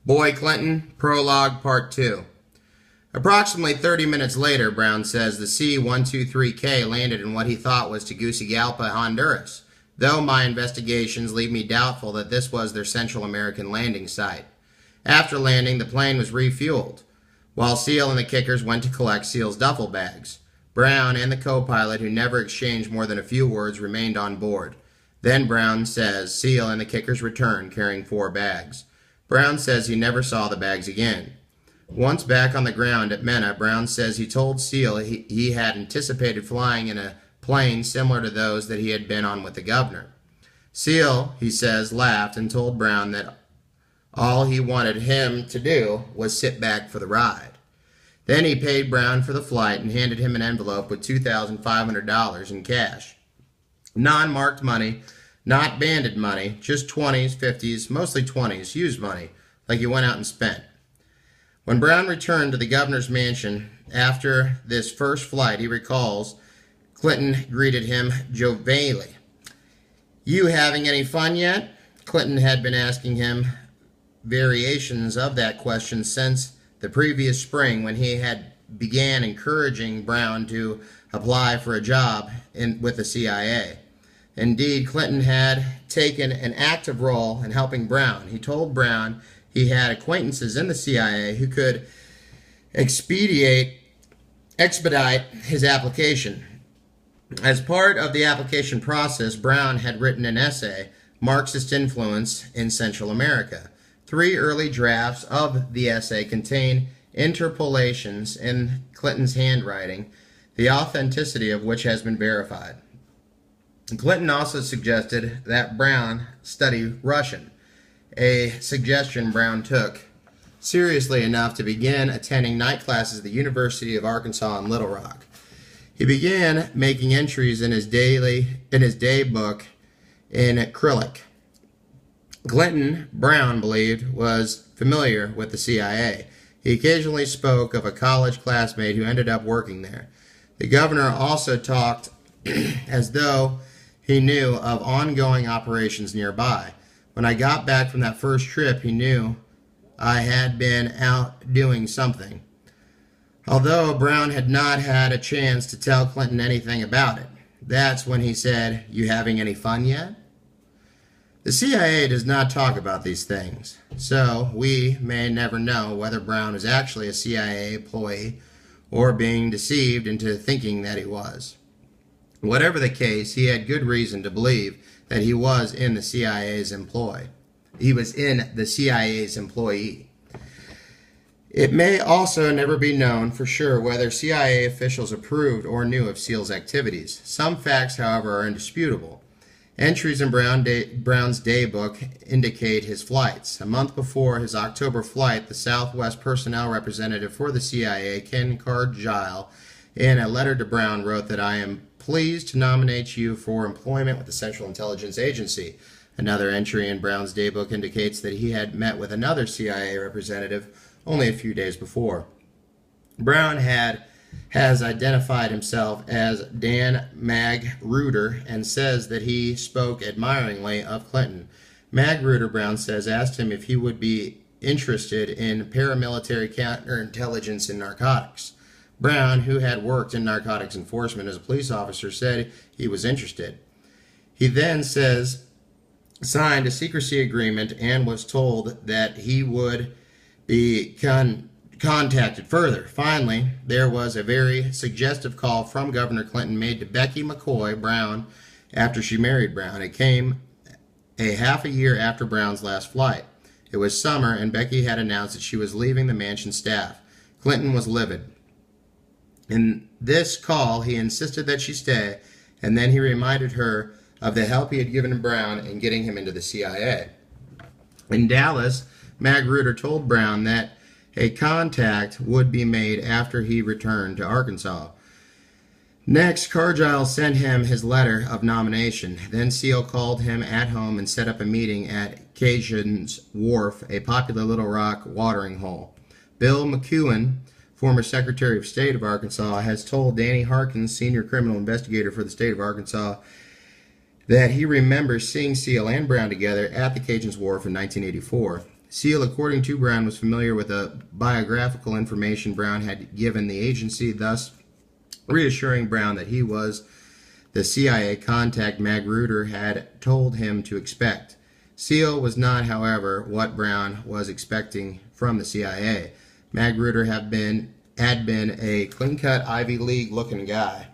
Boy Clinton, Prologue Part 2. Approximately 30 minutes later, Brown says the C-123K landed in what he thought was Tegucigalpa, Honduras, though my investigations leave me doubtful that this was their Central American landing site. After landing, the plane was refueled, while Seal and the kickers went to collect Seal's duffel bags. Brown and the co-pilot, who never exchanged more than a few words, remained on board. Then Brown says Seal and the kickers returned carrying 4 bags. Brown says he never saw the bags again. Once back on the ground at Mena, Brown says he told Seal he had anticipated flying in a plane similar to those that he had been on with the governor. Seal, he says, laughed and told Brown that all he wanted him to do was sit back for the ride. Then he paid Brown for the flight and handed him an envelope with $2,500 in cash. Non-marked money, not banded money, just 20s, 50s, mostly 20s, used money, like he went out and spent. When Brown returned to the governor's mansion after this first flight, he recalls Clinton greeted him jovially. "You having any fun yet?" Clinton had been asking him variations of that question since the previous spring, when he had began encouraging Brown to apply for a job with the CIA. Indeed, Clinton had taken an active role in helping Brown. He told Brown he had acquaintances in the CIA who could expedite his application. As part of the application process, Brown had written an essay, Marxist Influence in Central America. 3 early drafts of the essay contain interpolations in Clinton's handwriting, the authenticity of which has been verified. Clinton also suggested that Brown study Russian, a suggestion Brown took seriously enough to begin attending night classes at the University of Arkansas in Little Rock. He began making entries in his day book in acrylic. Clinton, Brown believed, was familiar with the CIA. He occasionally spoke of a college classmate who ended up working there. The governor also talked as though he knew of ongoing operations nearby. When I got back from that first trip, he knew I had been out doing something, although Brown had not had a chance to tell Clinton anything about it. That's when he said, "You having any fun yet?" The CIA does not talk about these things, so we may never know whether Brown is actually a CIA employee or being deceived into thinking that he was. Whatever the case, he had good reason to believe that he was in the CIA's employ. He was in the CIA's employee. It may also never be known for sure whether CIA officials approved or knew of Seal's activities. Some facts, however, are indisputable. Entries in Brown's day book indicate his flights. A month before his October flight, the Southwest personnel representative for the CIA, Ken Cargile, in a letter to Brown, wrote that I am pleased to nominate you for employment with the Central Intelligence Agency. Another entry in Brown's day book indicates that he had met with another CIA representative only a few days before. Brown has identified himself as Dan Magruder and says that he spoke admiringly of Clinton. Magruder, Brown says, asked him if he would be interested in paramilitary counterintelligence and narcotics. Brown, who had worked in narcotics enforcement as a police officer, said he was interested. He then says signed a secrecy agreement and was told that he would be contacted further. Finally, there was a very suggestive call from Governor Clinton made to Becky McCoy Brown after she married Brown. It came a half a year after Brown's last flight. It was summer, and Becky had announced that she was leaving the mansion staff. Clinton was livid. In this call, he insisted that she stay, and then he reminded her of the help he had given Brown in getting him into the CIA. In Dallas, Magruder told Brown that a contact would be made after he returned to Arkansas. Next, Cargile sent him his letter of nomination. Then Seal called him at home and set up a meeting at Cajun's Wharf, a popular Little Rock watering hole. Bill McEwen, former Secretary of State of Arkansas, has told Danny Harkins, senior criminal investigator for the state of Arkansas, that he remembers seeing Seal and Brown together at the Cajun's Wharf in 1984. Seal, according to Brown, was familiar with the biographical information Brown had given the agency, thus reassuring Brown that he was the CIA contact Magruder had told him to expect. Seal was not, however, what Brown was expecting from the CIA. Magruder had been a clean-cut Ivy League-looking guy.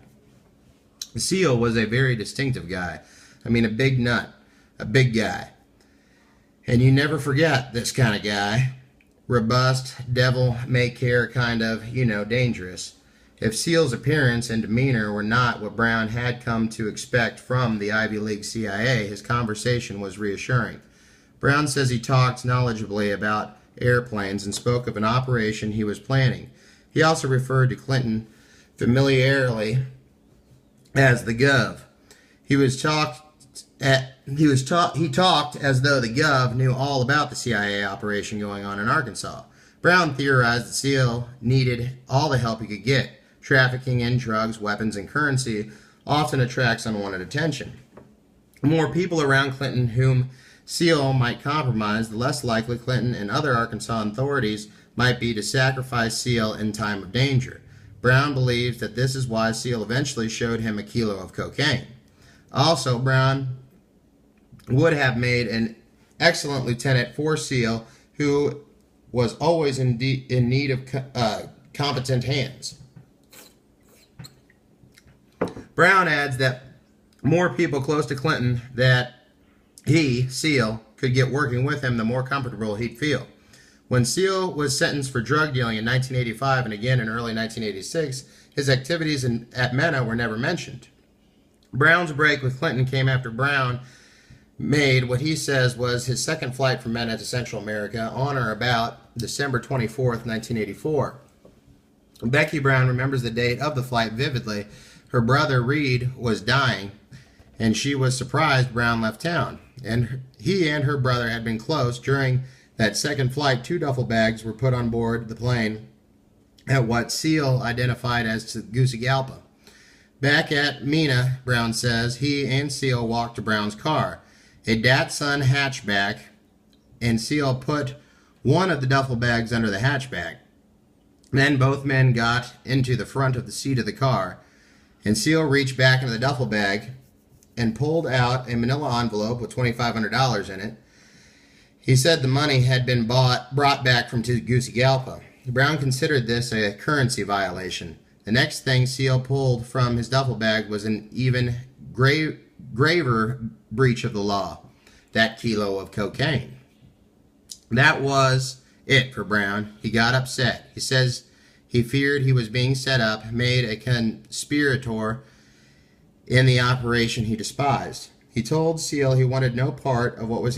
Seal was a very distinctive guy. I mean, a big nut, a big guy. And you never forget this kind of guy. Robust, devil-may-care kind of, dangerous. If Seal's appearance and demeanor were not what Brown had come to expect from the Ivy League CIA, his conversation was reassuring. Brown says he talked knowledgeably about airplanes and spoke of an operation he was planning. He also referred to Clinton familiarly as the Gov. He talked as though the Gov knew all about the CIA operation going on in Arkansas. Brown theorized that Seal needed all the help he could get. Trafficking in drugs, weapons, and currency often attracts unwanted attention. The more people around Clinton whom Seal might compromise, the less likely Clinton and other Arkansas authorities might be to sacrifice Seal in time of danger. Brown believes that this is why Seal eventually showed him a kilo of cocaine. Also, Brown would have made an excellent lieutenant for Seal, who was always in need of competent hands. Brown adds that more people close to Clinton that he, Seal, could get working with him, the more comfortable he'd feel. When Seal was sentenced for drug dealing in 1985 and again in early 1986, his activities at MENA were never mentioned. Brown's break with Clinton came after Brown made what he says was his second flight from MENA to Central America on or about December 24th, 1984. Becky Brown remembers the date of the flight vividly. Her brother Reed was dying, and she was surprised Brown left town. And he and her brother had been close. During that second flight, 2 duffel bags were put on board the plane at what Seal identified as Tegucigalpa. Back at MENA, Brown says, he and Seal walked to Brown's car, a Datsun hatchback, and Seal put one of the duffel bags under the hatchback. Then both men got into the front of the seat of the car, and Seal reached back into the duffel bag and pulled out a manila envelope with $2,500 in it. He said the money had been brought back from Tegucigalpa. Brown considered this a currency violation. The next thing Seal pulled from his duffel bag was an even graver breach of the law, that kilo of cocaine. That was it for Brown. He got upset. He says he feared he was being set up, made a conspirator in the operation he despised. He told Seal he wanted no part of what was